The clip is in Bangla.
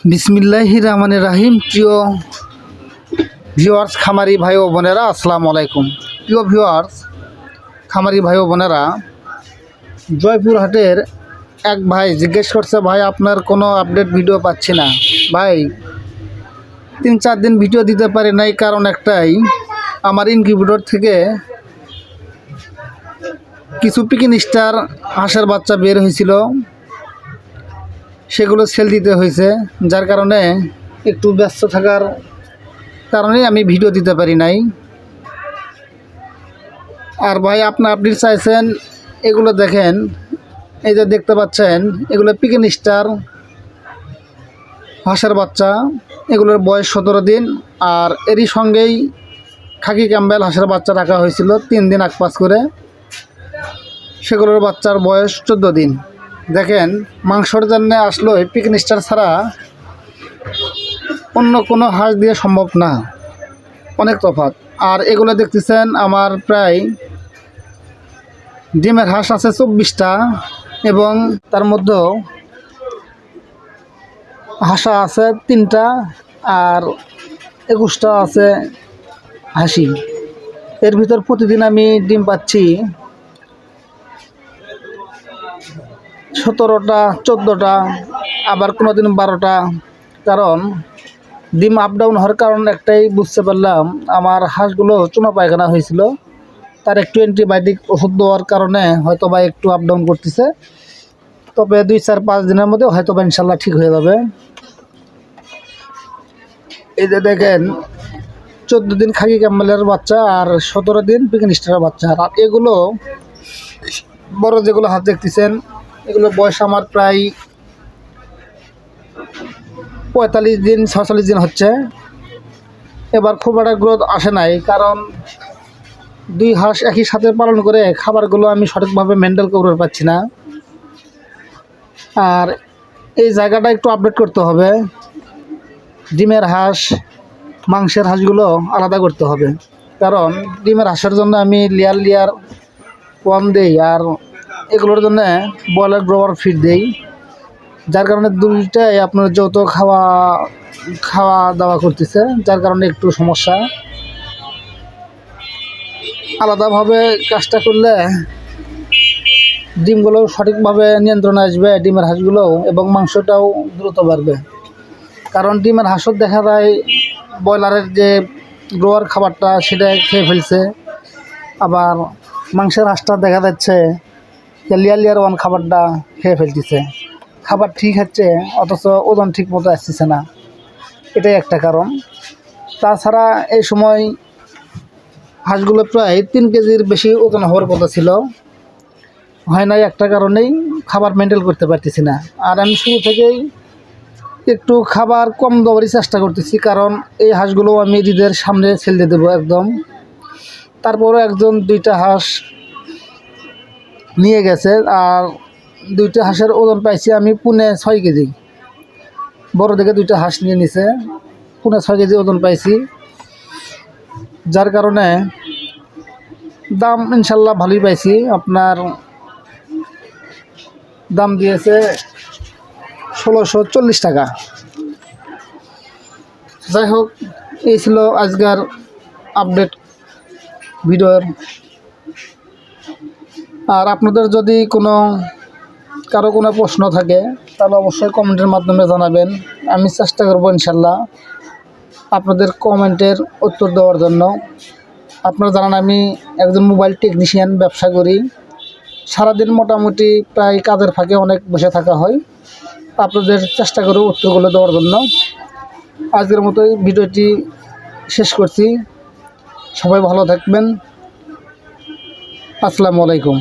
বিসমিল্লাহির রহমানির রহিম। প্রিয় ভিউয়ার্স, খামারি ভাই ও বোনেরা, আসসালামু আলাইকুম। প্রিয় ভিউয়ার্স, খামারি ভাই ও বোনেরা, জয়পুরহাটের এক ভাই জিজ্ঞেস করছে, ভাই আপনার কোনো আপডেট ভিডিও পাচ্ছি না। ভাই 3-4 দিন ভিডিও দিতে পারি নাই, কারণ একটাই, আমার ইনকিউবেটর থেকে কিছু পিকিন স্টার হাঁসের বাচ্চা বের হয়েছিল, সেগুলো সেল দিতে হয়েছে, যার কারণে একটু ব্যস্ত থাকার কারণে আমি ভিডিও দিতে পারি নাই। আর ভাই আপনি চাইছেন, এগুলো দেখেন, এই যে দেখতে পাচ্ছেন, এগুলো পিকিন স্টার হাঁসের বাচ্চা। এগুলোর বয়স 17 দিন, আর এরই সঙ্গেই খাকি ক্যাম্বেল হাঁসের বাচ্চা রাখা হয়েছিল 3 দিন আগ-পাশ করে। সেগুলোর বাচ্চার বয়স 14 দিন। দেখেন, মাংসর জন্য আসলো পিকিন স্টার ছাড়া অন্য কোনো হাঁস দিয়ে সম্ভব না, অনেক তফাৎ। আর এগুলো দেখতেছেন, আমার প্রায় ডিমের হাঁস আছে 24টা, এবং তার মধ্যেও হাঁসা আছে 3টা, আর 21টা আছে হাসি। এর ভিতর প্রতিদিন আমি ডিম পাচ্ছি 17টা, 14টা, আবার কোনো দিন 12টা। কারণ ডিম আপ ডাউন হওয়ার কারণ একটাই বুঝতে পারলাম, আমার হাঁসগুলো চুনা পায়খানা হয়েছিল, তার একটু অ্যান্টিবায়োটিক ওষুধ দেওয়ার কারণে হয়তো বা একটু আপ ডাউন করতেছে। তবে 2-4-5 দিনের মধ্যে হয়তো বা ইনশাল্লাহ ঠিক হয়ে যাবে। এই যে দেখেন, 14 দিন খাকি ক্যাম্বেলের বাচ্চা আর 17 দিন পিকিন স্টারের বাচ্চা। আর এগুলো বড় যেগুলো হাঁস দেখতেছেন, এগুলো বয়স আমার প্রায় 45 দিন 46 দিন হচ্ছে। এবার খুব একটা গ্রোথ আসে নাই, কারণ 2 হাঁস একই সাথে পালন করে খাবারগুলো আমি সঠিকভাবে মেনটেন করতে পারছি না। আর এই জায়গাটা একটু আপডেট করতে হবে। ডিমের হাঁস মাংসের হাঁসগুলো আলাদা করতে হবে, কারণ ডিমের হাঁসের জন্য আমি লেয়ার ওয়ান দেই, আর এগুলোর জন্য ব্রয়লার গ্রোভার ফিড দেই, যার কারণে দুইটাই আপনার যত খাওয়া দাওয়া করতেছে, যার কারণে একটু সমস্যা। আলাদাভাবে কাজটা করলে ডিমগুলো সঠিকভাবে নিয়ন্ত্রণে আসবে, ডিমের হাঁসগুলো, এবং মাংসটাও দ্রুত বাড়বে। কারণ ডিমের হাঁসও দেখা যায় ব্রয়লারের যে গ্রোয়ার খাবারটা সেটা খেয়ে ফেলছে, আবার মাংসের হাঁসটা দেখা যাচ্ছে যে লেয়ার ওয়ান খাবারটা খেয়ে ফেলতেছে। খাবার ঠিক হচ্ছে, অথচ ওজন ঠিক মতো আসতেছে না, এটাই একটা কারণ। তাছাড়া এই সময় হাঁসগুলো প্রায় 3 কেজির বেশি ওজন হওয়ার কথা ছিল, হয় নাই একটা কারণেই, খাবার মেনটেন করতে পারতেছি না। আর আমি শুরু থেকেই একটু খাবার কম দেওয়ারই চেষ্টা করতেছি, কারণ এই হাঁসগুলো আমি ঈদের সামনে ছেড়ে দেবো একদম। তারপরও 1-2টা হাঁস নিয়ে গেছে, আর 2টা হাঁসের ওজন পাইছি আমি 6.5 কেজি। বড় দেখে 2টা হাঁস নিয়ে নিছে, 6.5 কেজি ওজন পাইছি, যার কারণে দাম ইনশাল্লাহ ভালোই পাইছি। আপনার দাম দিয়েছে 1640 টাকা। যাই হোক, এই ছিল আজকের আপডেট ভিডিওর। আর আপনাদের যদি কারো কোনো প্রশ্ন থাকে, তাহলে অবশ্যই কমেন্টের মাধ্যমে জানাবেন। আমি চেষ্টা করবো ইনশাল্লাহ আপনাদের কমেন্টের উত্তর দেওয়ার জন্য। আপনারা জানেন আমি একজন মোবাইল টেকনিশিয়ান, ব্যবসা করি। সারাদিন মোটামুটি প্রায় কাজের ফাঁকে অনেক বসে থাকা হয়, আপনাদের চেষ্টা করব উত্তরগুলো দেওয়ার জন্য। আজকের মতো ভিডিওটি শেষ করছি। সবাই ভালো থাকবেন। আসসালামু আলাইকুম।